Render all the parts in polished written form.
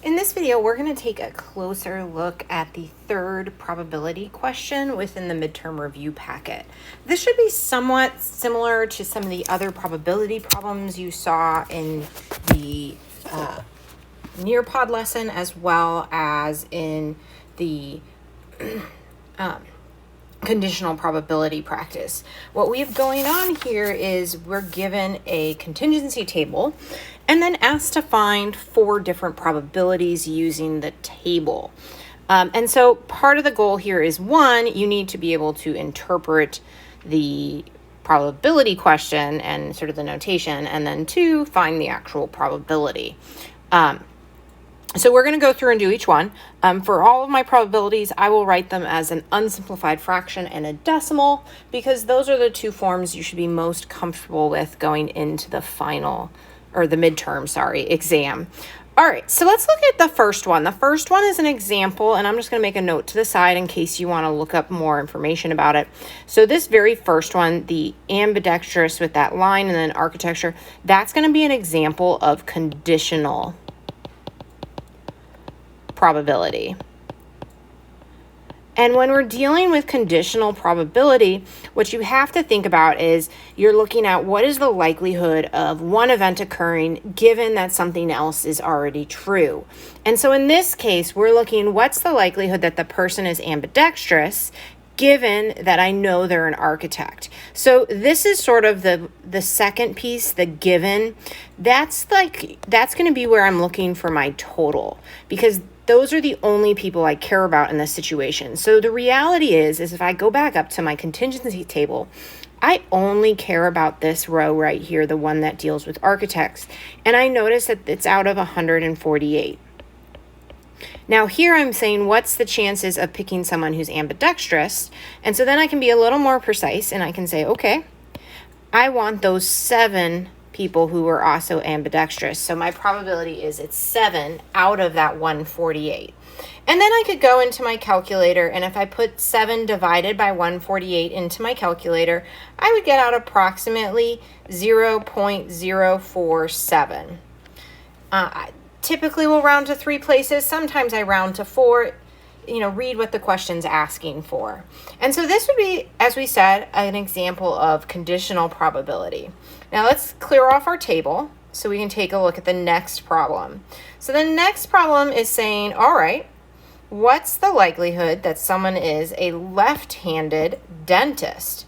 In this video, we're going to take a closer look at the third probability question within the midterm review packet. This should be somewhat similar to some of the other probability problems you saw in the Nearpod lesson, as well as in the conditional probability practice. What we have going on here is we're given a contingency table and then asked to find 4 different probabilities using the table. And so part of the goal here is 1, you need to be able to interpret the probability question and sort of the notation, and then 2, find the actual probability. So we're going to go through and do each one. For all of my probabilities, I will write them as an unsimplified fraction and a decimal, because those are the 2 forms you should be most comfortable with going into the final, or the midterm, exam. All right, so let's look at the first one. The first one is an example, and I'm just going to make a note to the side in case you want to look up more information about it. So this very first one, the ambidextrous with that line and then architecture, that's going to be an example of conditional probability. And when we're dealing with conditional probability, what you have to think about is you're looking at what is the likelihood of one event occurring given that something else is already true. And so in this case, we're looking what's the likelihood that the person is ambidextrous given that I know they're an architect. So this is sort of the second piece, the given. That's going to be where I'm looking for my total, because those are the only people I care about in this situation. So the reality is if I go back up to my contingency table, I only care about this row right here, the one that deals with architects. And I notice that it's out of 148. Now here I'm saying what's the chances of picking someone who's ambidextrous? And so then I can be a little more precise and I can say, okay, I want those 7 people who are also ambidextrous. So my probability is it's 7 out of that 148. And then I could go into my calculator, and if I put 7 divided by 148 into my calculator, I would get out approximately 0.047. I typically will round to 3 places. Sometimes I round to 4. Read what the question's asking for. And so this would be, as we said, an example of conditional probability. Now let's clear off our table so we can take a look at the next problem. So the next problem is saying, all right, what's the likelihood that someone is a left-handed dentist?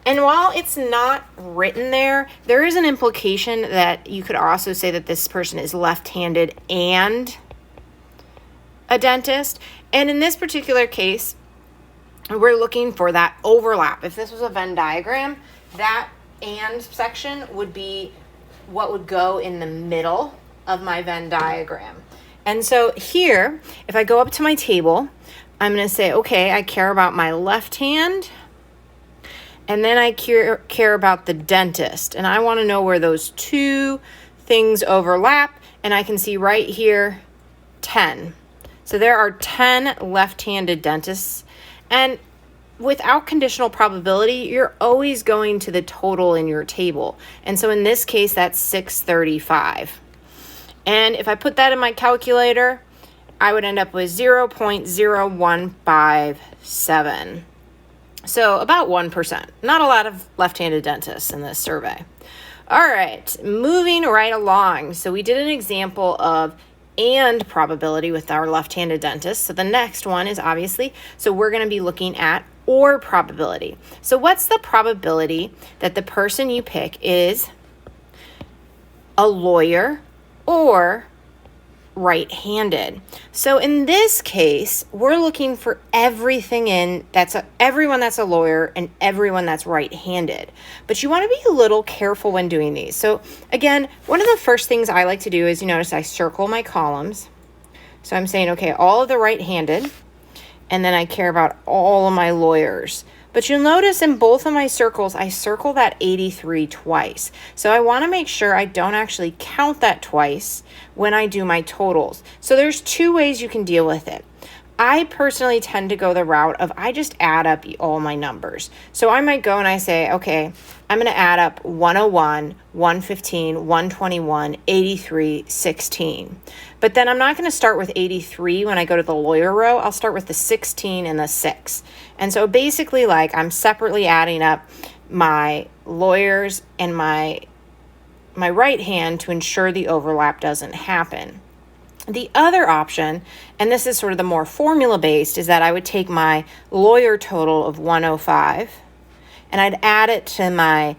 And while it's not written there, there is an implication that you could also say that this person is left-handed and a dentist. And in this particular case, we're looking for that overlap. If this was a Venn diagram, that and section would be what would go in the middle of my Venn diagram. And so here, if I go up to my table, I'm going to say, okay, I care about my left hand, and then I care about the dentist. And I want to know where those 2 things overlap, and I can see right here, 10. So there are 10 left-handed dentists, and without conditional probability, you're always going to the total in your table. And so in this case, that's 635. And if I put that in my calculator, I would end up with 0.0157. So about 1%. Not a lot of left-handed dentists in this survey. All right, moving right along. So we did an example of and probability with our left-handed dentist. So the next one is obviously, so we're going to be looking at or probability. So what's the probability that the person you pick is a lawyer or right-handed? So in this case, we're looking for everything everyone that's a lawyer and everyone that's right-handed. But you want to be a little careful when doing these. So again, one of the first things I like to do is, you notice I circle my columns. So I'm saying, okay, all of the right-handed, and then I care about all of my lawyers. But you'll notice in both of my circles, I circle that 83 twice. So I want to make sure I don't actually count that twice when I do my totals. So there's 2 ways you can deal with it. I personally tend to go the route of I just add up all my numbers. So I might go and I say, okay, I'm going to add up 101, 115, 121, 83, 16. But then I'm not going to start with 83 when I go to the lawyer row. I'll start with the 16 and the 6. And so basically, like, I'm separately adding up my lawyers and my right hand to ensure the overlap doesn't happen. The other option, and this is sort of the more formula-based, is that I would take my lawyer total of 105 and I'd add it to my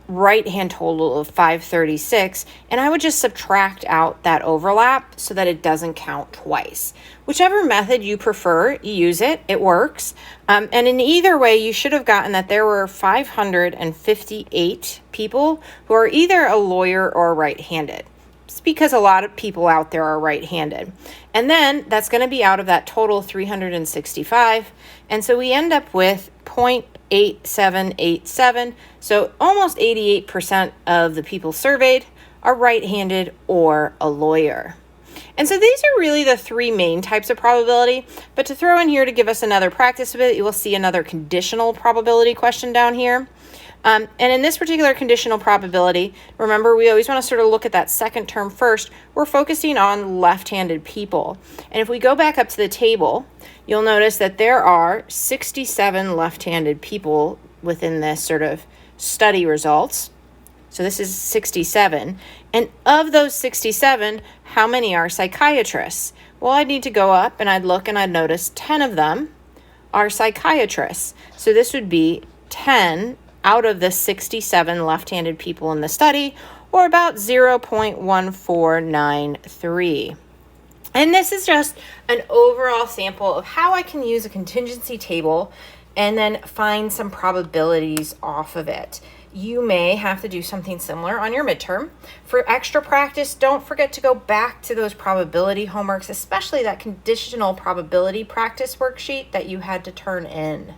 right-hand total of 536, and I would just subtract out that overlap so that it doesn't count twice. Whichever method you prefer, you use it. It works. And in either way, you should have gotten that there were 558 people who are either a lawyer or right-handed. It's because a lot of people out there are right-handed. And then that's going to be out of that total 365. And so we end up with 0.8787. So almost 88% of the people surveyed are right-handed or a lawyer. And so these are really the three main types of probability. But to throw in here to give us another practice of it, you will see another conditional probability question down here. And in this particular conditional probability, remember, we always want to sort of look at that second term first. We're focusing on left-handed people. And if we go back up to the table, you'll notice that there are 67 left-handed people within this sort of study results. So this is 67. And of those 67, how many are psychiatrists? Well, I'd need to go up and I'd look and I'd notice 10 of them are psychiatrists. So this would be 10 out of the 67 left-handed people in the study, or about 0.1493. And this is just an overall sample of how I can use a contingency table and then find some probabilities off of it. You may have to do something similar on your midterm. For extra practice, don't forget to go back to those probability homeworks, especially that conditional probability practice worksheet that you had to turn in.